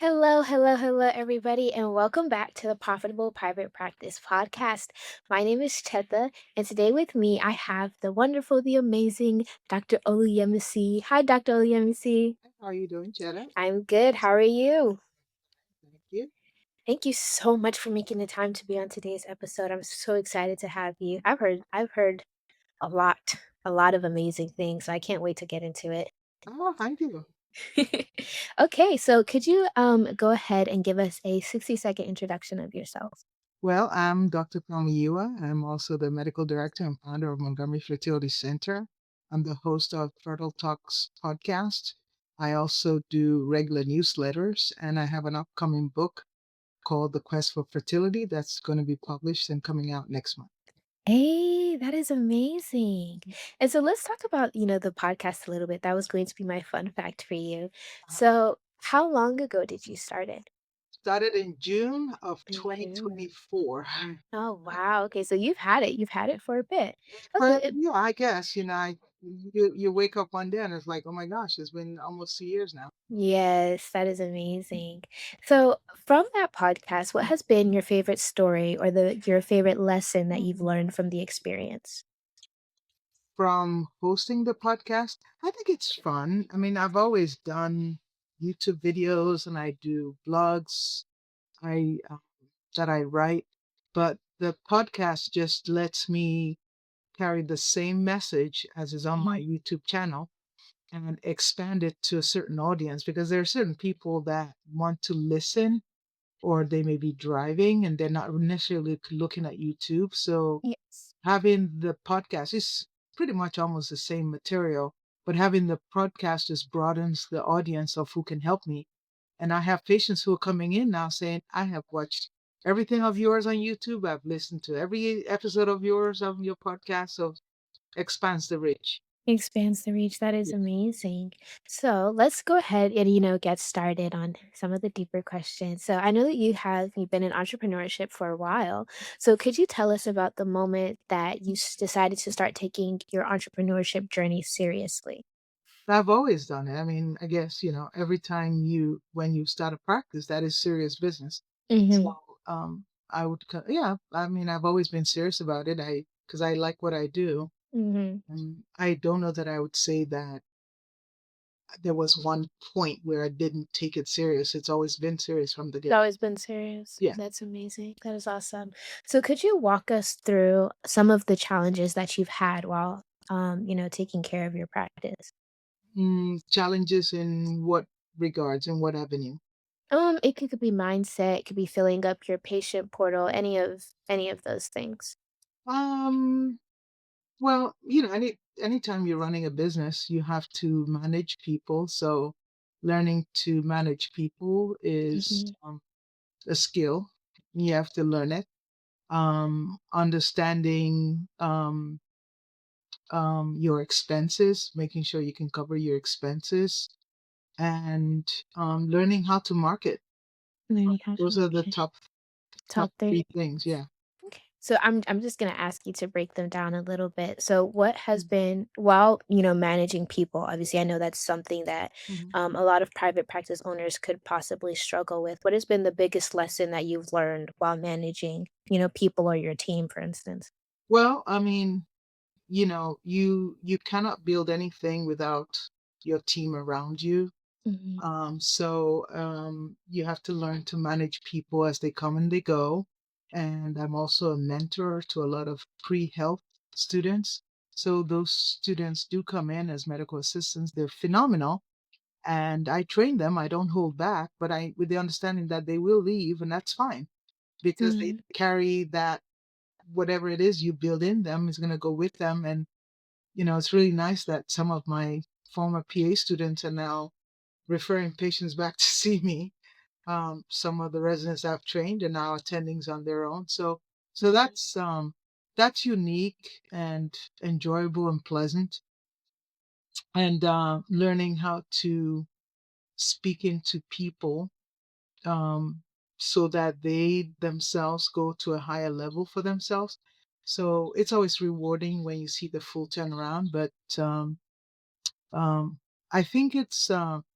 Hello, hello, hello, everybody, and welcome back to the Profitable Private Practice podcast. My name is Chetha, and today with me I have the wonderful, the amazing Dr. Oluyemisi. Hi, Dr. Oluyemisi. How are you doing, Jetta? I'm good. How are you? Thank you. Thank you so much for making the time to be on today's episode. I'm so excited to have you. I've heard a lot of amazing things. So I can't wait to get into it. Oh, thank you. Okay, so could you go ahead and give us a 60-second introduction of yourself? Well, I'm Dr. Famuyiwa. I'm also the medical director and founder of Montgomery Fertility Center. I'm the host of Fertile Talks podcast. I also do regular newsletters, and I have an upcoming book called The Quest for Fertility that's going to be published and coming out next month. Hey, that is amazing. And so let's talk about, the podcast a little bit. That was going to be my fun fact for you. So, how long ago did you start it? Started in June of In June. 2024. Oh, wow. Okay, so you've had it. You've had it for a bit. But Okay. yeah, I guess, you wake up one day and it's like, oh my gosh, it's been almost 2 years now. Yes, that is amazing. So, from that podcast, what has been your favorite story or your favorite lesson that you've learned from the experience? From hosting the podcast, I think it's fun. I mean, I've always done YouTube videos and I do blogs I that I write, but the podcast just lets me carry the same message as is on my Mhm. YouTube channel and expand it to a certain audience because there are certain people that want to listen or they may be driving and they're not necessarily looking at YouTube. So Yes. having the podcast is pretty much almost the same material, but having the podcast just broadens the audience of who can help me. And I have patients who are coming in now saying, I have watched everything of yours on YouTube. I've listened to every episode of yours on your podcast. So expands the reach. Expands the reach. That is Yeah. amazing. So let's go ahead and get started on some of the deeper questions. So I know that you've been in entrepreneurship for a while. So could you tell us about the moment that you decided to start taking your entrepreneurship journey seriously? I've always done it. I mean, I guess, every time when you start a practice, that is serious business. Mm-hmm. So, yeah, I mean, I've always been serious about it. Because I like what I do. Mm-hmm. And I don't know that I would say that there was one point where I didn't take it serious. It's always been serious from the It's get. always been serious. Yeah. That's amazing. That is awesome. So could you walk us through some of the challenges that you've had while taking care of your practice? Challenges in what regards, in what avenue? It could be mindset, it could be filling up your patient portal, any of those things. Um, well, anytime you're running a business, you have to manage people. So learning to manage people is Mhm. a skill. You have to learn it. Understanding your expenses, making sure you can cover your expenses, and learning how to market. Learning how to Those are the market. top Top 3. three things. Yeah. Okay. So I'm just gonna ask you to break them down a little bit. So what has Mhm. been while, managing people, obviously I know that's something that Mhm. a lot of private practice owners could possibly struggle with. What has been the biggest lesson that you've learned while managing, people or your team, for instance? Well, I mean, you cannot build anything without your team around you. Mhm. You have to learn to manage people as they come and they go. And I'm also a mentor to a lot of pre-health students. So those students do come in as medical assistants. They're phenomenal. And I train them. I don't hold back, but I with the understanding that they will leave, and that's fine because they Mhm. carry that whatever it is you build in them is going to go with them. And it's really nice that some of my former PA students are now referring patients back to see me. Some of the residents I've trained are now attendings on their own. So Mhm. that's unique and enjoyable and pleasant. And learning how to speak into people so that they themselves go to a higher level for themselves. So it's always rewarding when you see the full turnaround, but um, I think it's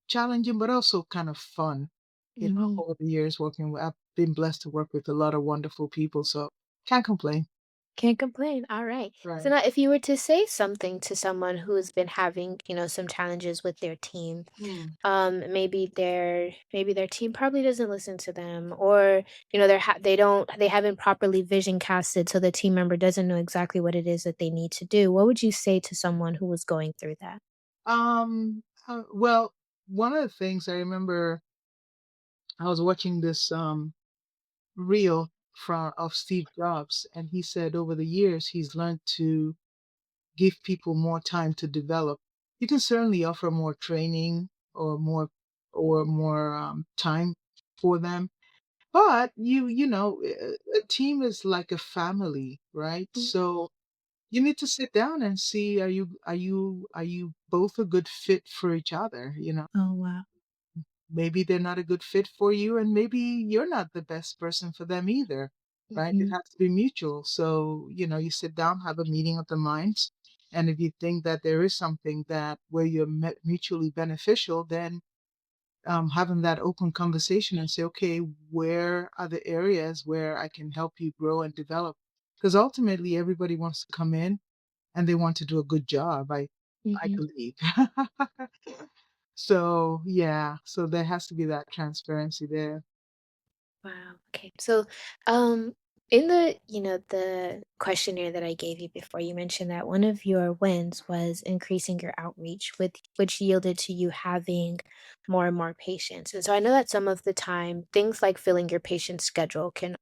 challenging, but also kind of fun. Mhm. over the years working with I've been blessed to work with a lot of wonderful people, so can't complain. Can't complain. All right. So Right. now if you were to say something to someone who's been having, some challenges with their team, Mm. maybe their team probably doesn't listen to them, or they haven't properly vision casted, so the team member doesn't know exactly what it is that they need to do. What would you say to someone who was going through that? Well, one of the things I remember, I was watching this reel from of Steve Jobs, and he said over the years he's learned to give people more time to develop. You can certainly offer more training or more time for them, but a team is like a family, right? Mm. So you need to sit down and see, are you both a good fit for each other? Oh, wow. Maybe they're not a good fit for you, and maybe you're not the best person for them either, right? It Mhm. has to be mutual. So, you sit down, have a meeting of the minds. And if you think that there is something that where you're mutually beneficial, then having that open conversation and say, okay, where are the areas where I can help you grow and develop? Because ultimately, everybody wants to come in and they want to do a good job. I Mhm. believe. So, yeah, so there has to be that transparency there. Wow. Okay. So, um, in the questionnaire that I gave you before, you mentioned that one of your wins was increasing your outreach, with which yielded to you having more and more patients. And so I know that some of the time things like filling your patient's schedule can,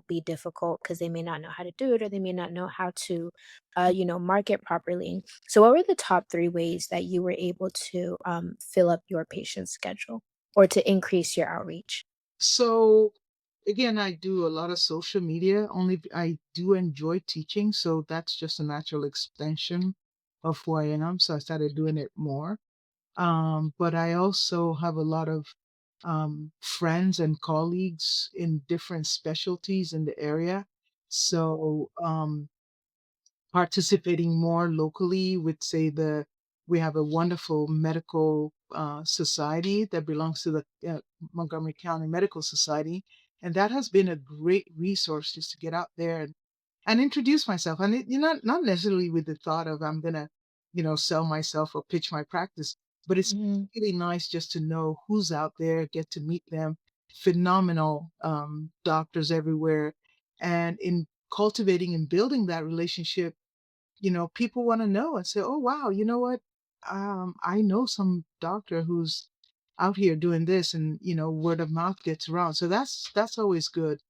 be difficult because they may not know how to do it, or they may not know how to, market properly. So what were the top three ways that you were able to fill up your patient's schedule or to increase your outreach? So, again, I do a lot of social media, only I do enjoy teaching, so that's just a natural extension of who I am, so I started doing it more. But I also have a lot of friends and colleagues in different specialties in the area. So, participating more locally with, say, we have a wonderful medical society that belongs to the Montgomery County Medical Society, and that has been a great resource just to get out there and introduce myself. And you're not necessarily with the thought of I'm gonna, sell myself or pitch my practice, but it's Mhm. really nice just to know who's out there, get to meet them. Phenomenal doctors everywhere, and in cultivating and building that relationship, people want to know and say, "Oh, wow, you know what? I know some doctor who's out here doing this," and word of mouth gets around. So that's always good.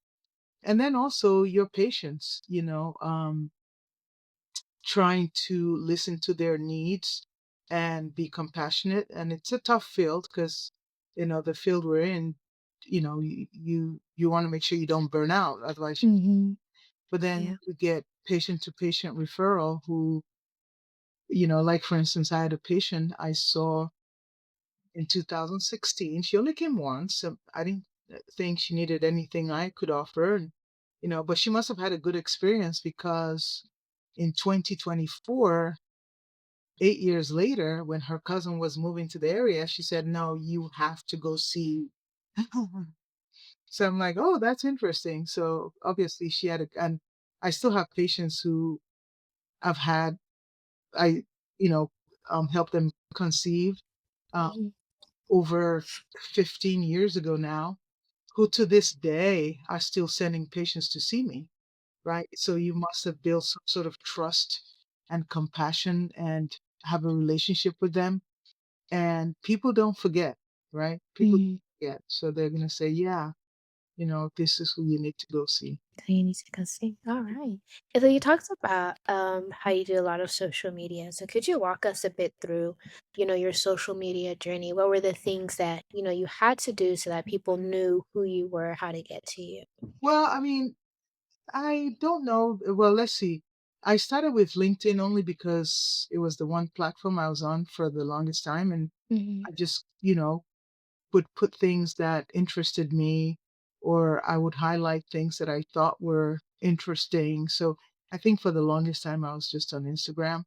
And then also your patients, trying to listen to their needs and be compassionate. And it's a tough field because the field we're in, you want to make sure you don't burn out, otherwise. Mhm. But then Yeah. we get patient to patient referral who, like for instance, I had a patient I saw in 2016. She only came once. So I didn't think she needed anything I could offer. And, but she must have had a good experience because in 2024, 8 years later, when her cousin was moving to the area, she said, no, you have to go see. So I'm like, oh, that's interesting. So obviously she had and I still have patients who I've had, I, you know, help them conceive uh, Mhm. over 15 years ago now, who to this day are still sending patients to see me, right? So you must have built some sort of trust and compassion and have a relationship with them. And people don't forget, right? People Mhm. don't forget. So they're going to say, yeah, this is who you need to go see. So you need to go see. All right. And so you talked about how you do a lot of social media. So could you walk us a bit through, your social media journey? What were the things that, you had to do so that people knew who you were, how to get to you? Well, I mean, I don't know. Well, let's see. I started with LinkedIn only because it was the one platform I was on for the longest time. And Mhm. I just, would put things that interested me, or I would highlight things that I thought were interesting. So I think for the longest time I was just on Instagram,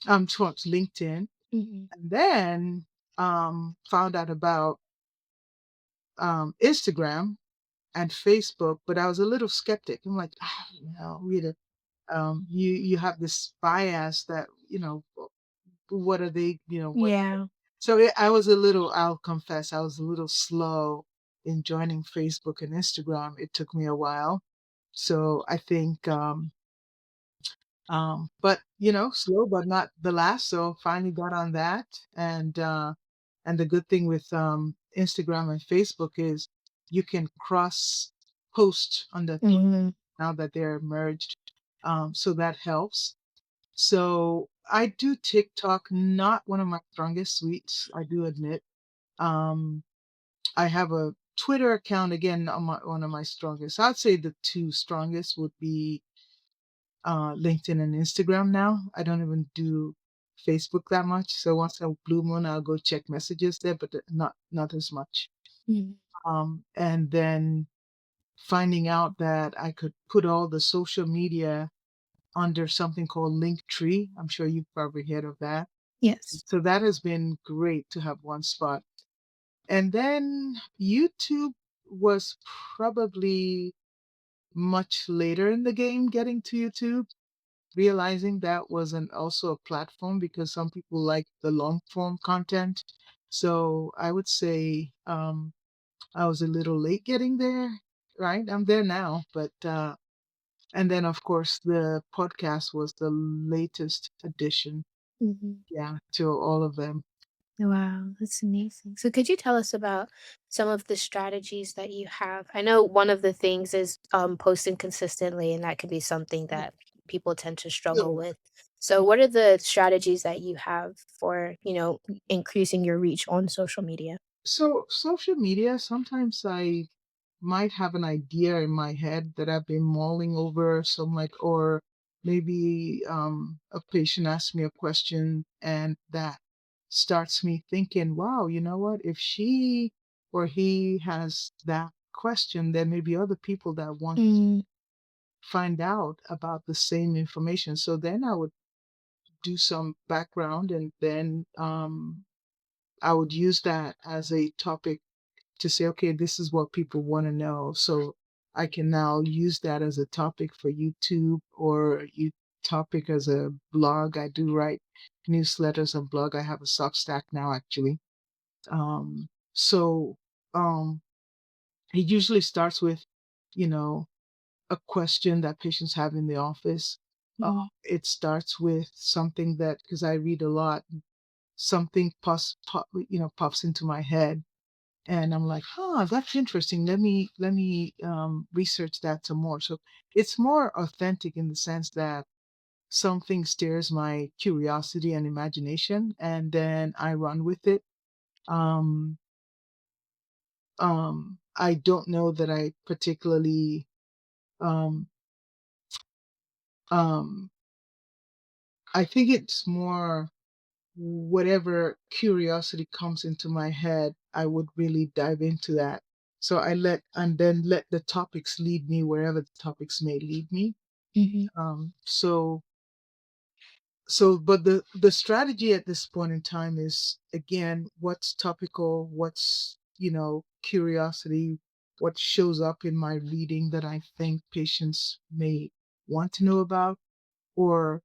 towards LinkedIn, Mhm. and then found out about Instagram and Facebook, but I was a little skeptic. I'm like, read it. You have this bias that what are they? Yeah. So I was a little. I'll confess, I was a little slow in joining Facebook and Instagram. It took me a while. So I think, but slow but not the last. So finally got on that, and the good thing with Instagram and Facebook is you can cross post on the Mhm. now that they're merged. So that helps. So I do TikTok, not one of my strongest suites, I do admit. Um, I have a Twitter account again, one of my strongest. I'd say the two strongest would be LinkedIn and Instagram now. I don't even do Facebook that much. So once a blue moon, I'll go check messages there, but not as much. Mhm. And then finding out that I could put all the social media under something called Linktree. I'm sure you've probably heard of that. Yes. So that has been great to have one spot. And then YouTube was probably much later in the game getting to YouTube, realizing that was also a platform because some people like the long form content. So I would say I was a little late getting there, right? I'm there now, but and then of course the podcast was the latest addition, Mhm. yeah, to all of them. Wow, that's amazing. So could you tell us about some of the strategies that you have? I know one of the things is posting consistently, and that could be something that people tend to struggle So, with. So what are the strategies that you have for, increasing your reach on social media? so social media, sometimes I might have an idea in my head that I've been mulling over. So I'm like, or maybe a patient asks me a question and that starts me thinking, wow, you know what? If she or he has that question, there may be other people that want to Mm, find out about the same information. So then I would do some background and then I would use that as a topic to say, okay, this is what people want to know. So I can now use that as a topic for YouTube or you topic as a blog. I do write newsletters and blog. I have a Substack now actually. So um it usually starts with, you know, a question that patients have in the office. mm, It starts with something that because I read a lot, something pops into my head and I'm like, "Huh, that's interesting. Let me research that some more." So it's more authentic in the sense that something stirs my curiosity and imagination, and then I run with it. Um, I don't know that I particularly um, um, I think it's more whatever curiosity comes into my head, I would really dive into that. So and then let the topics lead me wherever the topics may lead me. mhm, So but the strategy at this point in time is again, what's topical, what's curiosity, what shows up in my reading that I think patients may want to know about, or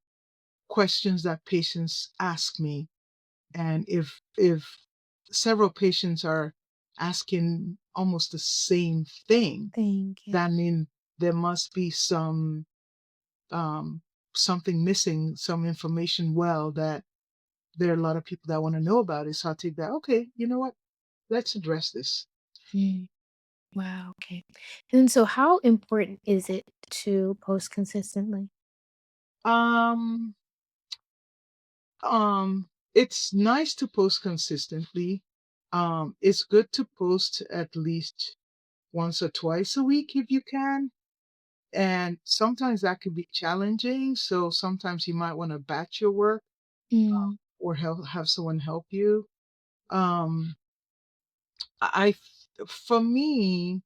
questions that patients ask me. And if several patients are asking almost the same thing, thank you. that means there must be um, something missing, some information that there are a lot of people that want to know about it. So I'll take that. Okay, you know what? Let's address this. Mm, wow, okay. And so how important is it to post consistently? Um, it's nice to post consistently. It's good to post at least once or twice a week if you can. And sometimes that can be challenging. So sometimes you might want to batch your work Mm, or have someone help you. Um, I, for me,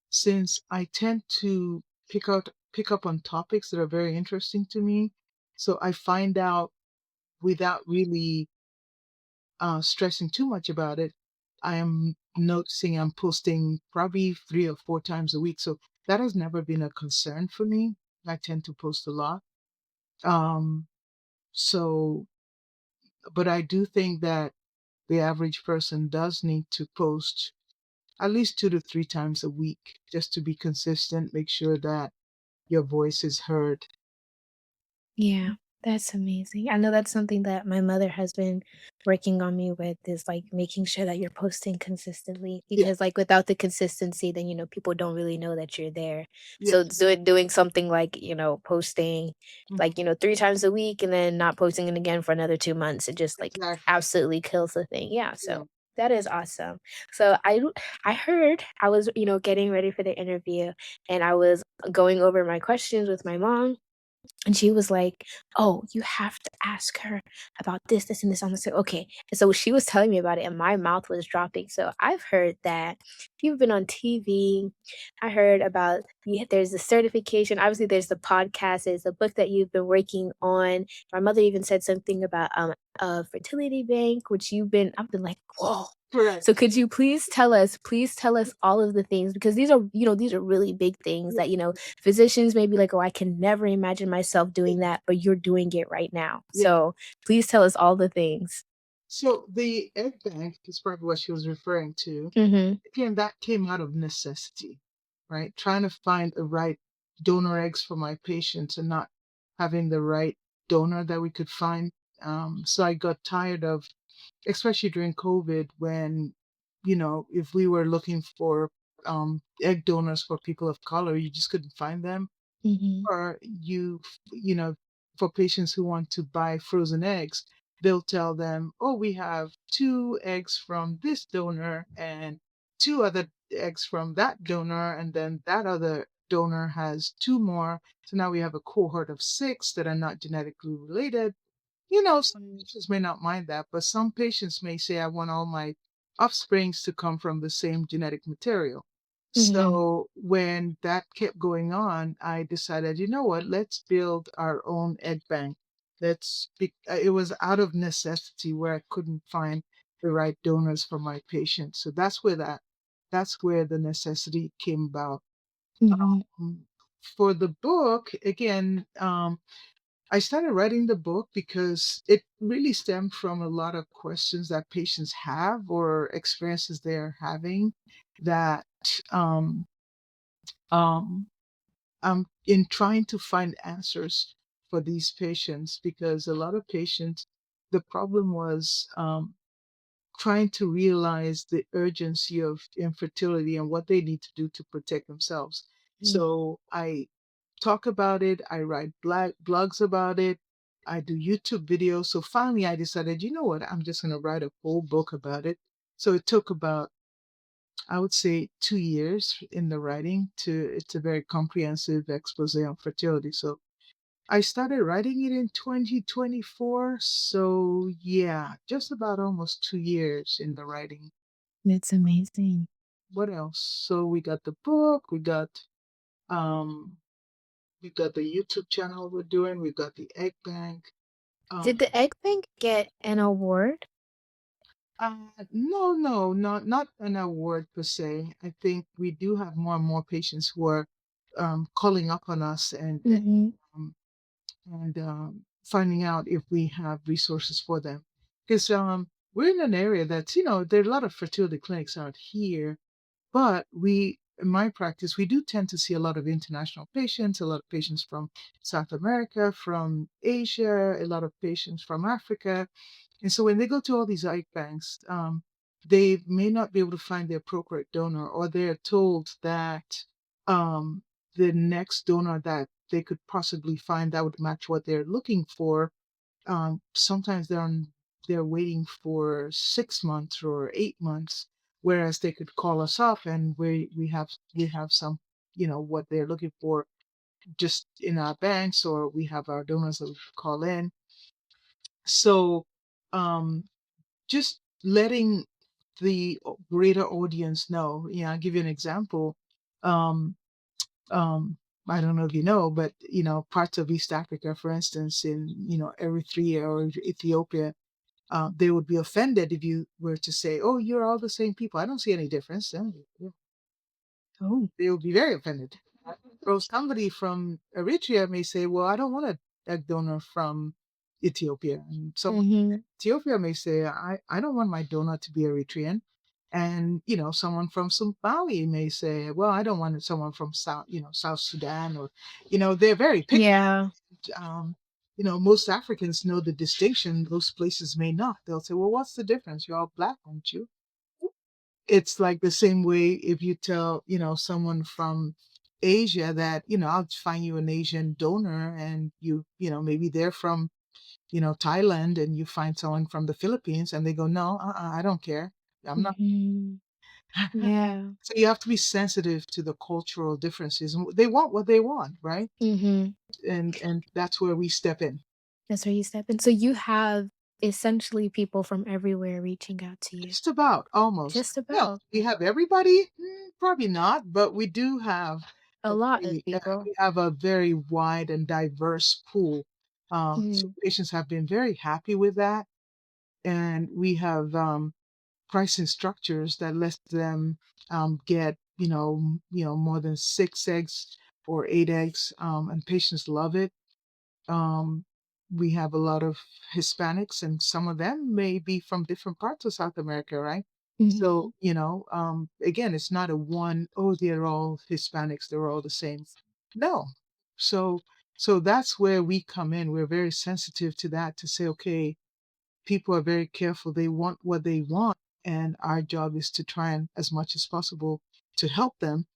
since I tend to pick up on topics that are very interesting to me, so I find out without really stressing too much about it. I am noticing I'm posting probably 3 or 4 times a week. So that has never been a concern for me. I tend to post a lot. Um, so, but I do think that the average person does need to post at least 2 to 3 times a week just to be consistent, make sure that your voice is heard. Yeah, that's amazing. I know that's something that my mother has been working on me with is like making sure that you're posting consistently Yeah, because like without the consistency then people don't really know that you're there. yeah, So doing something like, posting mhm, like, 3 times a week and then not posting it again for another 2 months, it just like exactly. absolutely kills the thing. Yeah, Yeah, so that is awesome. So I heard I was, getting ready for the interview and I was going over my questions with my mom and she was like, "Oh, you have to ask her about this, this, and this." I'm like, "Okay." And so she was telling me about it, and my mouth was dropping. So I've heard that you've been on TV. I heard about there's the certification. Obviously, there's the podcast. There's the book that you've been working on. My mother even said something about a fertility bank, which you've been. I've been like, "Whoa." So correct. could you please tell us all of the things because these are really big things Yeah, that physicians may be like, "Oh, I can never imagine myself doing that," but you're doing it right now. yeah. So, please tell us all the things. So the egg bank is probably what she was referring to. Mhm. Again, that came out of necessity, right? Trying to find the right donor eggs for my patients and not having the right donor that we could find. So I got tired of, especially during COVID, when, if we were looking for egg donors for people of color, you just couldn't find them. Mhm. Or for patients who want to buy frozen eggs, they'll tell them, oh, we have 2 eggs from this donor and 2 other eggs from that donor, and then that other donor has 2 more. So now we have a cohort of 6 that are not genetically related. Some Mm. patients may not mind that, but some patients may say, I want all my offsprings to come from the same genetic material. Mhm. So when that kept going on, I decided, you know what, let's build our own egg bank. It was out of necessity where I couldn't find the right donors for my patients. So that's where the necessity came about. Mhm. Mm, For the book, again, I started writing the book because it really stemmed from a lot of questions that patients have or experiences they're having that um, um, in trying to find answers for these patients, because a lot of patients, the problem was trying to realize the urgency of infertility and what they need to do to protect themselves. Mm. So I talk about it, I write blogs about it, I do YouTube videos. So finally, I decided, you know what, I'm just going to write a whole book about it. So it took about, I would say, 2 years in the writing to, it's a very comprehensive expose on fertility. So I started writing it in 2024. So yeah, just about almost 2 years in the writing. That's amazing. What else? So we got the book, um we got the YouTube channel we're doing, we got the egg bank. Did Um the egg bank get an award? no, no, not an award per se. I think we do have more and more patients who are calling up on us Mhm. um, finding out if we have resources for them. Because we're in an area that's, there are a lot of fertility clinics out here, but in my practice, we do tend to see a lot of international patients, a lot of patients from South America, from Asia, a lot of patients from Africa. And so when they go to all these egg banks, they may not be able to find the appropriate donor, or they're told that um, the next donor that they could possibly find that would match what they're looking for, sometimes they're waiting for 6 months or 8 months, whereas they could call us up and we have some, what they're looking for just in our banks, or we have our donors that we call in. So um, just letting the greater audience know. Yeah, I'll give you an example. Um, I don't know if you know, but parts of East Africa, for instance, in Eritrea or Ethiopia, They would be offended if you were to say, "Oh, you're all the same people. I don't see any difference." Oh. They would be very offended. Or somebody from Eritrea may say, "Well, I don't want a egg donor from Ethiopia." And someone Mhm. from Ethiopia may say, I don't want my donor to be Eritrean. And someone from Zimbabwe may say, "Well, I don't want someone from South Sudan," or they're very picky. Yeah. Um, most Africans know the distinction. Those places may not. They'll say, "Well, what's the difference? You're all black, aren't you?" It's like the same way if you tell, someone from Asia that, I'll find you an Asian donor, and maybe they're from, Thailand, and you find someone from the Philippines and they go, "No, I don't care. I'm not." Mhm. Yeah. So you have to be sensitive to the cultural differences. And they want what they want, right? Mhm. And that's where we step in. That's where you step in. So you have essentially people from everywhere reaching out to you. Just about, almost. Just Yeah, about. we have everybody? Probably not, but we do have A lot of people. we have a very wide and diverse pool. So Mhm. patients have been very happy with that, and we have pricing structures that lets them get more than 6 eggs or 8 eggs, and patients love it. Um, we have a lot of Hispanics, and some of them may be from different parts of South America, right? So, Mhm. again, it's not a one, oh, they're all Hispanics, they're all the same. No. So, so that's where we come in. We're very sensitive to that to say, okay, people are very careful. They want what they want. And our job is to try and, as much as possible, to help them.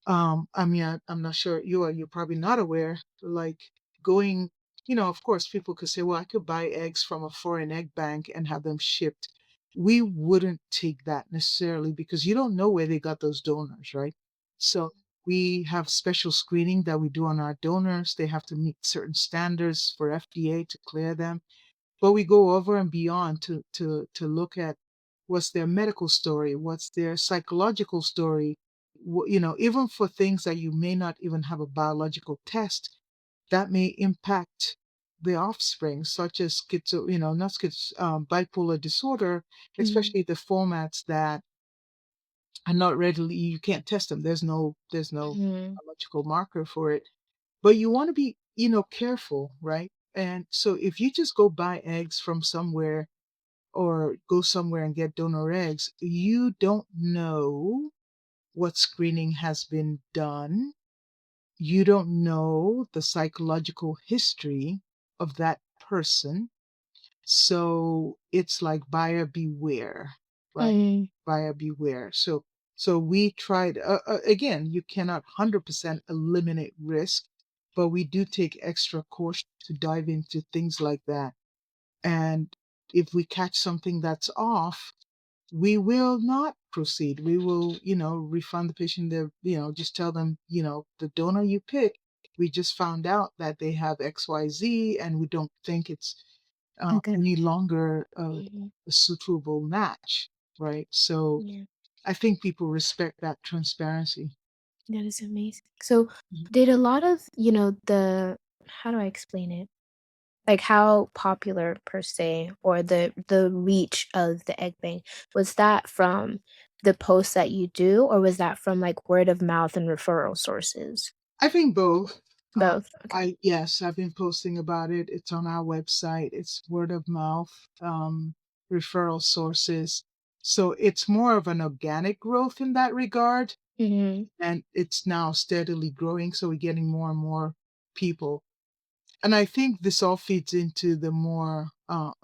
I mean, I'm not sure you're probably not aware, like going, of course, people could say, well, I could buy eggs from a foreign egg bank and have them shipped. We wouldn't take that necessarily because you don't know where they got those donors, right? So we have special screening that we do on our donors. They have to meet certain standards for FDA to clear them, but we go over and beyond to look at what's their medical story, what's their psychological story. Even for things that you may not even have a biological test that may impact the offspring, such as not bipolar disorder, Mhm. especially the formats that are not readily, you can't test them. There's no Mhm. biological marker for it, but you want to be, careful, right? And so if you just go buy eggs from somewhere or go somewhere and get donor eggs, you don't know what screening has been done. You don't know the psychological history of that person. So it's like buyer beware, right? Mhm. Buyer beware. So we tried, again, you cannot 100% eliminate risk, but we do take extra caution to dive into things like that. And if we catch something that's off, we will not proceed. We will, refund the patient their, just tell them, the donor you pick, we just found out that they have XYZ and we don't think it's Okay. any longer Mhm. a suitable match, right? So Yeah. I think people respect that transparency. That is amazing. So, Mhm. did a lot of, the how do I explain it? Like how popular per se or the reach of the egg bank, was that from the posts that you do or was that from like word of mouth and referral sources? I think both. Both. Okay. Yes, I've been posting about it. It's on our website. It's word of mouth, referral sources. So it's more of an organic growth in that regard. Mhm. And it's now steadily growing. So we're getting more and more people. And I think this all feeds into the more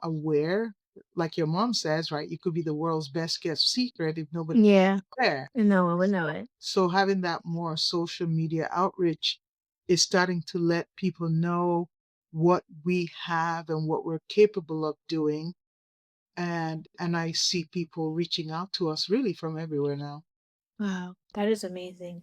aware, like your mom says, right? You could be the world's best kept secret if nobody's Yeah, aware. and no one would know it. So having that more social media outreach is starting to let people know what we have and what we're capable of doing. And I see people reaching out to us really from everywhere now. Wow, that is amazing.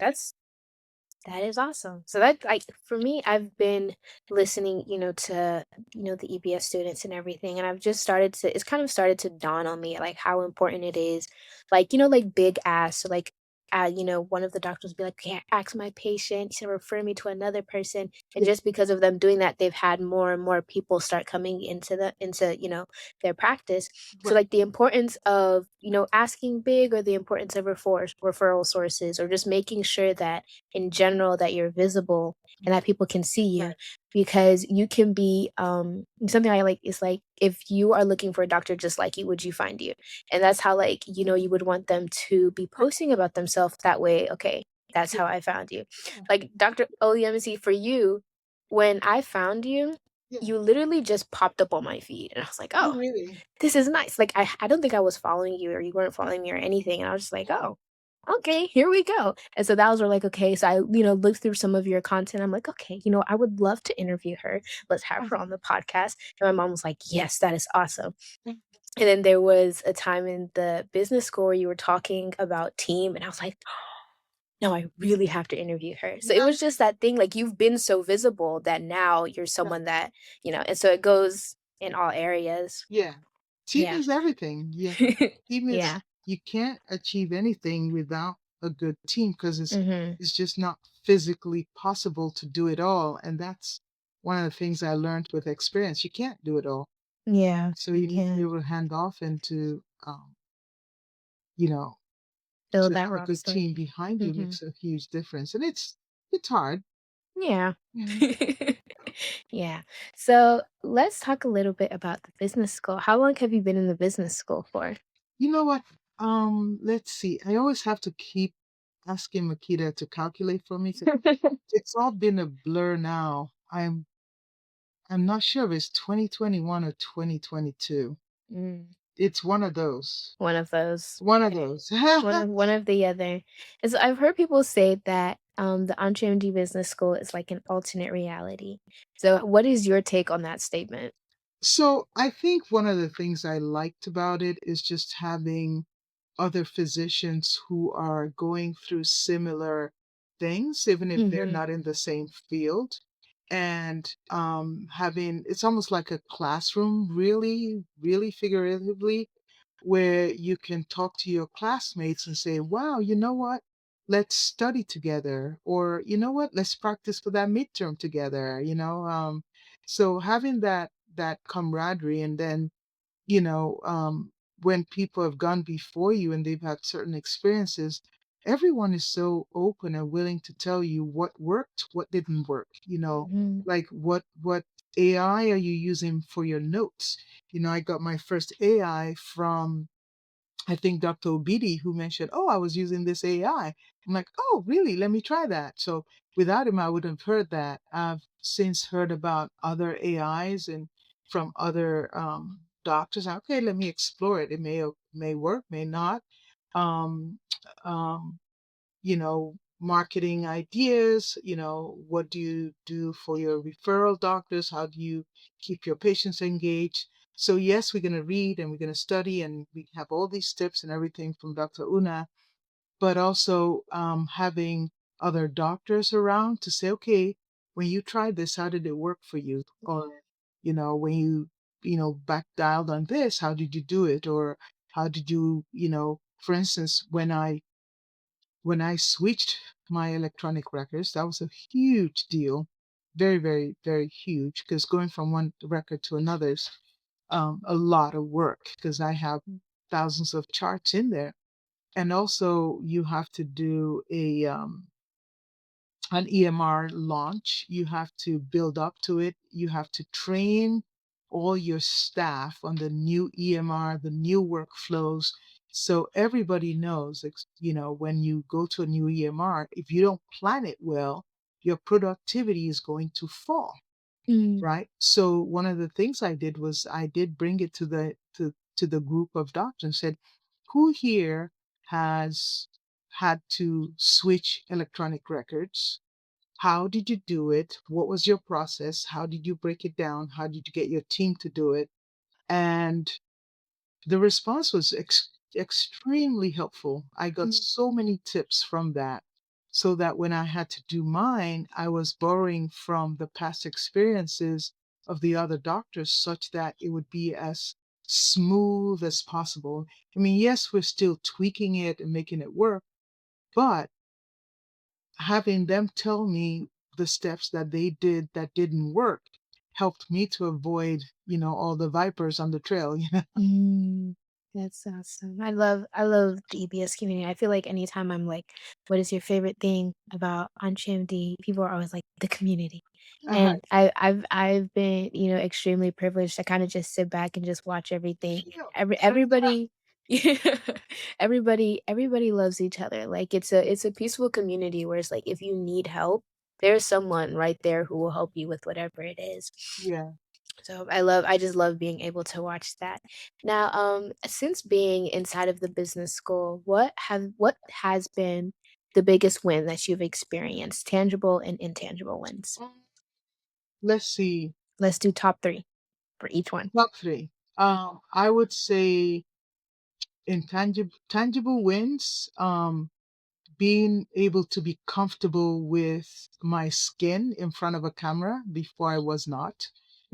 That is awesome. So that like for me, I've been listening, to the EBS students and everything, and I've just started to. It's kind of started to dawn on me like how important it is, like like big ass, so like one of the doctors would be like, "Can't ask my patient to refer me to another person." And Yeah. just because of them doing that, they've had more and more people start coming into their practice. So Right. like the importance of, asking big, or the importance of referral sources, or just making sure that in general that you're visible and that people can see you, Right. because you can be something I like is like, if you are looking for a doctor just like you, would you find you? And that's how, like, you would want them to be Right. posting about themselves that way. Okay, that's Yeah. how I found you. Yeah. Like Dr. OEMC, for you, when I found you, Yeah. you literally just popped up on my feed and I was like, Oh, "Oh, really? this is nice." Like I don't think I was following you, or you weren't following me or anything. And I was just like, "Oh, okay, here we go." And so that was where like, okay, so I, looked through some of your content. I'm like, okay, I would love to interview her. Let's have her on the podcast. And my mom was like, "Yes, that is awesome." And then there was a time in the business school where you were talking about team, and I was like, "No, I really have to interview her." So it was just that thing, like, you've been so visible that now you're Yeah. someone that, and so it goes in all areas. Yeah. Team Yeah. is everything. Yeah. Team is, Yeah. you can't achieve anything without a good team because Mhm. it's just not physically possible to do it all. And that's one of the things I learned with experience. You can't do it all. Yeah, So you you need to be can able to hand off and you know, build to that have a good roster. team behind you Mhm. makes a huge difference. And it's hard. Yeah. Yeah. Yeah. So, let's talk a little bit about the business school. How long have you been in the business school for? You know what? Let's see. I always have to keep asking Makita to calculate for me. It's all been a blur now. I'm not sure if it's 2021 or 2022. Mm, It's one of those. one of those. One of those. One of the other. And so I've heard people say that, the Entre MD Business School is like an alternate reality. So what is your take on that statement? So I think one of the things I liked about it is just having other physicians who are going through similar things, even if they're Mhm. not in the same field. And having it's almost like a classroom, really, really figuratively, where you can talk to your classmates and say, wow, you know what? Let's study together. Or, you know what? Let's practice for that midterm together, you know? So having that camaraderie and then, you know, when people have gone before you and they've had certain experiences, everyone is so open and willing to tell you what worked, what didn't work, Mhm. like what AI are you using for your notes? I got my first AI from I think Dr. Obidi, who mentioned, "Oh, I was using this AI." I'm like, "Oh, really? Let me try that." So without him, I wouldn't have heard that. I've since heard about other AIs and from other doctors. Okay, let me explore it. It may work, may not. Um, um, Marketing ideas. What do you do for your referral doctors? How do you keep your patients engaged? So yes, we're going to read and we're going to study and we have all these tips and everything from Dr. Una, but also having other doctors around to say, okay, when you tried this, how did it work for you? Or, when you back dialed on this, how did you do it? Or how did for instance, when I switched my electronic records, that was a huge deal. Very, very, very huge because going from one record to another is a lot of work because I have thousands of charts in there. And also, you have to do an EMR launch. You have to build up to it. You have to train all your staff on the new EMR, the new workflows. So everybody knows, when you go to a new EMR, if you don't plan it well, your productivity is going to fall, Mm. right? So one of the things I did was I did bring it to the group of doctors and said, who here has had to switch electronic records? How did you do it? What was your process? How did you break it down? How did you get your team to do it? And the response was extremely helpful. I got Mm. so many tips from that, so that when I had to do mine, I was borrowing from the past experiences of the other doctors such that it would be as smooth as possible. I mean, yes, we're still tweaking it and making it work, But having them tell me the steps that they did that didn't work helped me to avoid, all the vipers on the trail, Mm, that's awesome. I love the EBS community. I feel like anytime I'm like, "What is your favorite thing about on GMD?" People are always like, "The community." Uh-huh. And I've been, extremely privileged to kinda just sit back and just watch everything. Yeah. Everybody everybody loves each other. Like, it's a peaceful community where it's like, if you need help, there's someone right there who will help you with whatever it is. Yeah. So I just love being able to watch that. Now, since being inside of the business school, what has been the biggest win that you've experienced, tangible and intangible wins? Mm, let's see. Let's do top 3 for each one. Top three. I would say intangible tangible wins. Being able to be comfortable with my skin in front of a camera before I was not.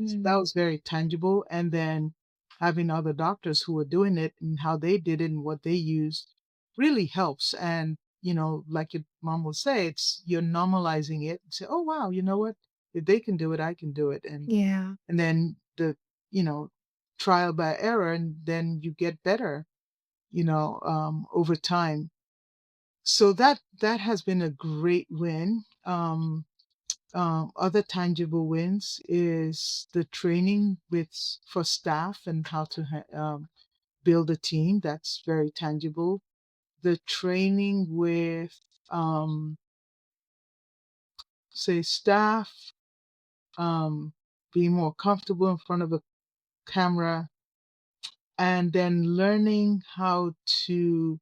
So that Mm, was very tangible. And then having other doctors who were doing it and how they did it and what they used really helps. And, like your mom will say, it's you're normalizing it. Say, oh wow, you know what? If they can do it, I can do it. yeah, And then you know, trial by error, and then you get better, over time. So that has been a great win. Other tangible wins is the training for staff and how to build a team. That's very tangible. The training with say staff, um, being more comfortable in front of a camera, and then learning how to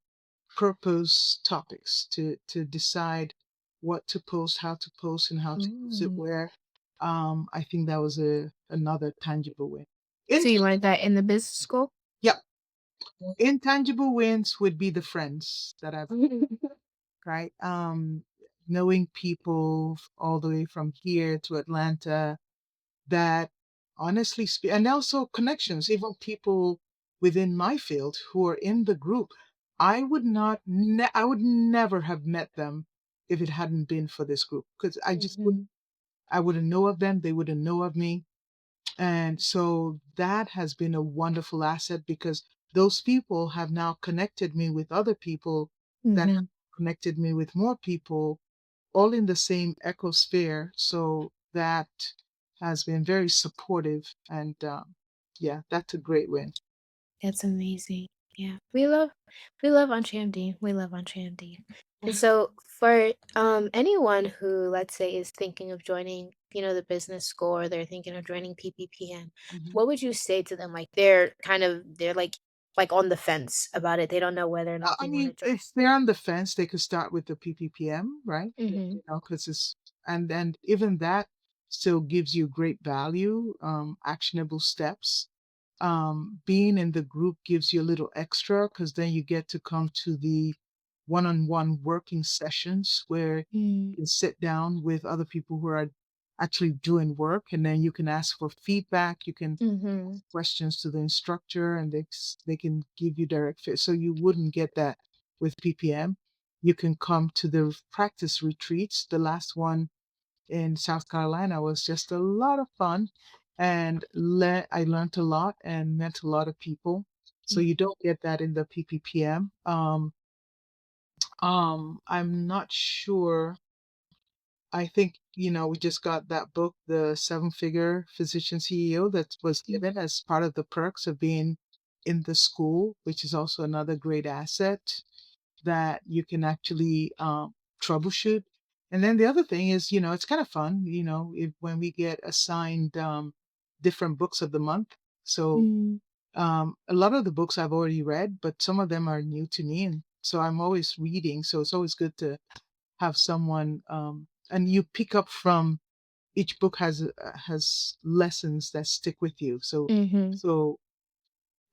purpose topics to decide what to post, how to post, and how to use it mm. where. I think that was another tangible win. So In you learned that in the business school? Yeah, intangible wins would be the friends that I've right. Knowing people all the way from here to Atlanta that honestly and also connections, even people within my field who are in the group. I would never have met them if it hadn't been for this group because Mhm. I wouldn't know of them, they wouldn't know of me. And so that has been a wonderful asset because those people have now connected me with other people that have Mhm. connected me with more people all in the same ecosphere. So that has been very supportive. And yeah, that's a great win. That's amazing. Yeah. We love on TMD. We love on TMD. And so for anyone who, let's say, is thinking of joining, the business school, or they're thinking of joining PPPM, Mhm. what would you say to them? Like they're like on the fence about it. They don't know whether or not I they want to mean, join. if they're on the fence, they could start with the PPPM, right? Mhm. Because and then even that still gives you great value, actionable steps. Being in the group gives you a little extra because then you get to come to the one-on-one working sessions where Mm. you can sit down with other people who are actually doing work, and then you can ask for feedback. You can Mhm. questions to the instructor and they can give you direct fit. So you wouldn't get that with PPM. You can come to the practice retreats. The last one in South Carolina was just a lot of fun and I learned a lot and met a lot of people. So Mm. you don't get that in the PPPM. I'm not sure. I think, we just got that book, The Seven Figure Physician CEO, that was given as part of the perks of being in the school, which is also another great asset that you can actually troubleshoot. And then the other thing is, it's kind of fun, when we get assigned different books of the month. So Mm. a lot of the books I've already read, but some of them are new to me. And so I'm always reading. So it's always good to have someone and you pick up from each book has lessons that stick with you Mhm. so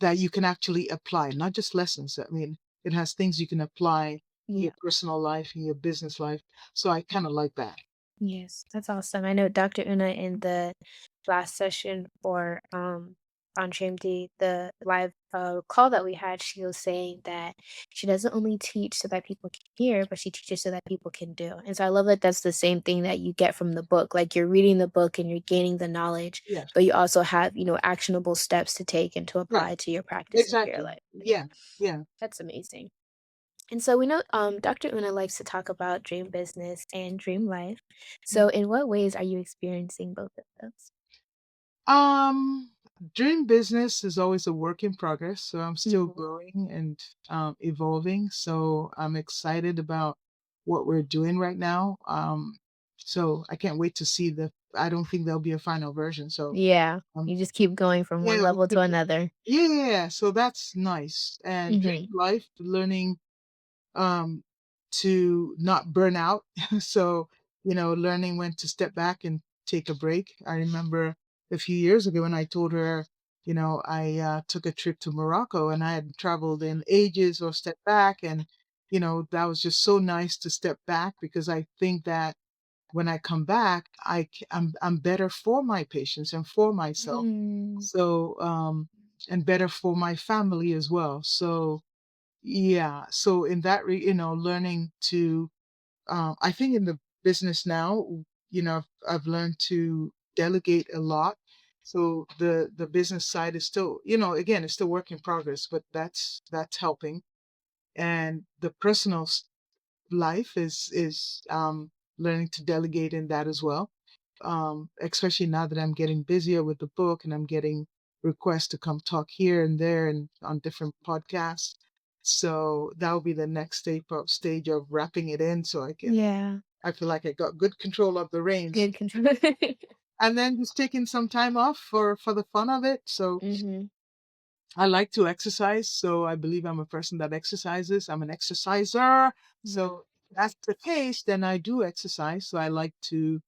that you can actually apply, not just lessons. I mean, it has things you can apply in your Yeah. personal life, in your business life. So I kind of like that. Yes, that's awesome. I know Dr. Una in the last session for on TRMD, the live call that we had, she was saying that she doesn't only teach so that people can hear, but she teaches so that people can do. And so I love that that's the same thing that you get from the book. Like you're reading the book and you're gaining the knowledge, Yes. but you also have, actionable steps to take and to Right. apply to your practice and to your Exactly. life. Yeah, Yeah. Yeah. that's amazing. And so we know Dr. Una likes to talk about dream business and dream life. So, in what ways are you experiencing both of those? Um, Dream business is always a work in progress, so I'm still Mhm. growing and evolving. So I'm excited about what we're doing right now. So I can't wait to see the. I don't think there'll be a final version. So Yeah, um, you just keep going from one yeah, level to another. yeah, yeah, yeah. So that's nice. And dream Mhm. life, learning um, to not burn out. So, learning when to step back and take a break. I remember a few years ago when I told her, I took a trip to Morocco and I hadn't traveled in ages or stepped back. And, that was just so nice to step back because I think that when I come back, I'm better for my patients and for myself. Mm. So, and better for my family as well. So, yeah. So in that, learning to, I think in the business now, I've learned to delegate a lot. So the business side is still, again, it's still work in progress, but that's helping. And the personal life is learning to delegate in that as well. Especially now that I'm getting busier with the book and I'm getting requests to come talk here and there and on different podcasts. So that will be the next stage of wrapping it in so Yeah, I feel like I got good control of the reins. good control. And then just taking some time off for the fun of it. So Mhm. I like to exercise, so I believe I'm a person that exercises. I'm an exerciser. Mhm. So if that's the case, then I do exercise. So I like to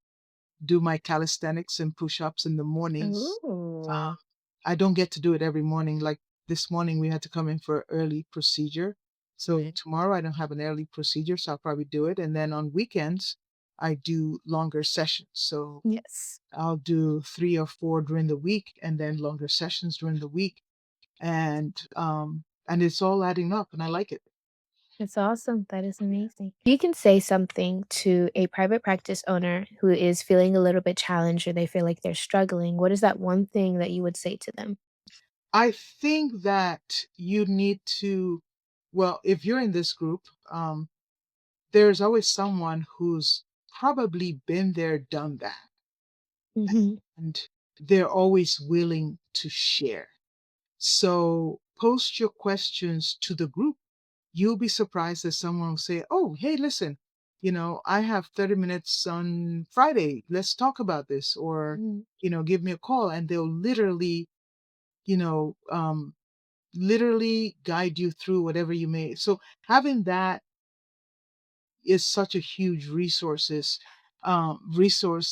do my calisthenics and push-ups in the mornings. Ooh. I don't get to do it every morning. Like this morning, we had to come in for an early procedure. So tomorrow, I don't have an early procedure, so I'll probably do it. And then on weekends, I do longer sessions. So Yes. I'll do 3 or 4 during the week, and then longer sessions during the week, and it's all adding up, and I like it. That's awesome. That is amazing. You can say something to a private practice owner who is feeling a little bit challenged or they feel like they're struggling. What is that one thing that you would say to them? I think that you need to, well, if you're in this group, there's always someone who's probably been there, done that, Mhm. and they're always willing to share. So post your questions to the group. You'll be surprised that someone will say, "Oh, hey, listen, I have 30 minutes on Friday. Let's talk about this," or, Mhm. give me a call, and they'll literally, you know, um, literally guide you through whatever you may. So having that is such a huge resource,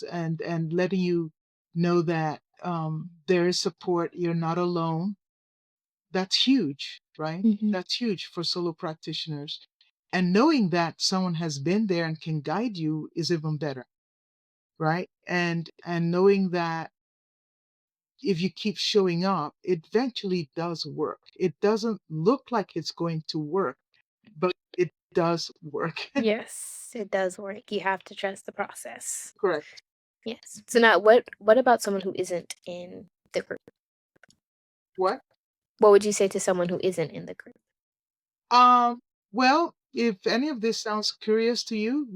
and letting you know that there is support. You're not alone. That's huge, right? Mhm. That's huge for solo practitioners. And knowing that someone has been there and can guide you is even better, right? And knowing that if you keep showing up, it eventually does work. It doesn't look like it's going to work, but it does work. Yes, it does work. You have to trust the process. Correct. Yes. So now what about someone who isn't in the group? What? What would you say to someone who isn't in the group? Um, well, if any of this sounds curious to you,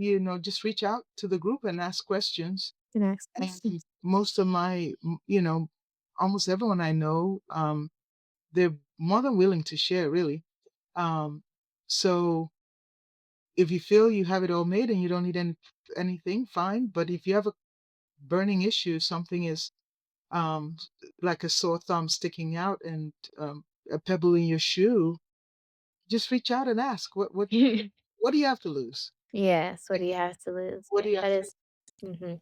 just reach out to the group and ask questions. And ask And questions. most of almost everyone I know, they're more than willing to share, really. Um, so if you feel you have it all made and you don't need anything, fine. But if you have a burning issue, something is um, like a sore thumb sticking out and a pebble in your shoe, just reach out and ask. What do you have to lose? Yes, what do you have to lose? What Yeah, do you have that to? is mhm.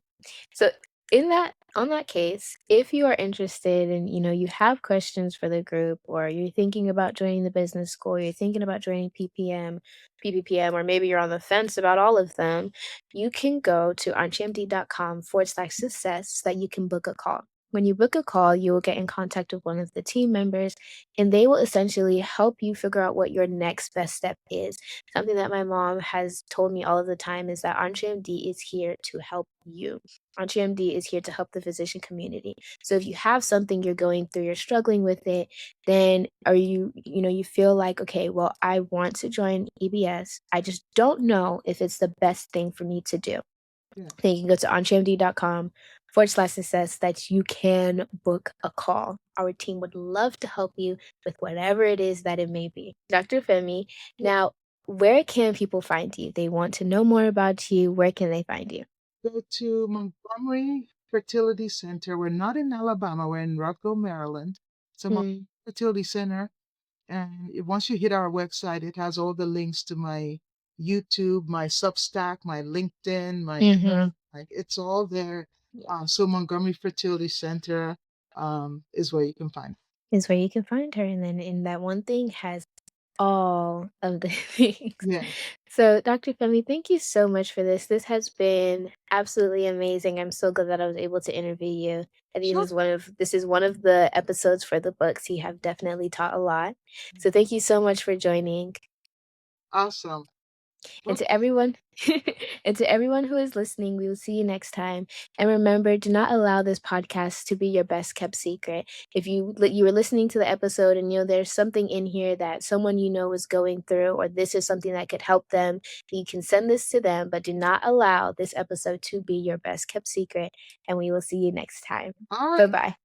So in that on that case, if you are interested and you have questions for the group or you're thinking about joining the business school, you're thinking about joining PPPM, or maybe you're on the fence about all of them, you can go to archmd.com/success so that you can book a call. When you book a call, you will get in contact with one of the team members, and they will essentially help you figure out what your next best step is. Something that my mom has told me all of the time is that EntreMD is here to help you. EntreMD is here to help the physician community. So if you have something you're going through, you're struggling with it, then are you feel like, okay, well, I want to join EBS. I just don't know if it's the best thing for me to do. Yeah. Then you can go to entremd.com/success that you can book a call. Our team would love to help you with whatever it is that it may be. Dr. Femi, Yeah. now, where can people find you? They want to know more about you. Where can they find you? Go to Montgomery Fertility Center. We're not in Alabama, we're in Rockville, Maryland. So Montgomery Mm, Fertility Center. And once you hit our website, it has all the links to my YouTube, my Substack, my LinkedIn, mhm. like it's all there. Yeah. So Montgomery Fertility Center is where you can find. Is where you can find her, and then in that one thing has all of the things. Yeah. So, Dr. Femi, thank you so much for this. This has been absolutely amazing. I'm so glad that I was able to interview you. I think Sure. this is one of the episodes for the books. You have definitely taught a lot. So thank you so much for joining. Awesome. And to Okay. everyone and to everyone who is listening, we will see you next time. And remember, do not allow this podcast to be your best kept secret. If you were listening to the episode and there's something in here that someone is going through, or this is something that could help them, you can send this to them, but do not allow this episode to be your best kept secret. And we will see you next time. All right. Bye-bye.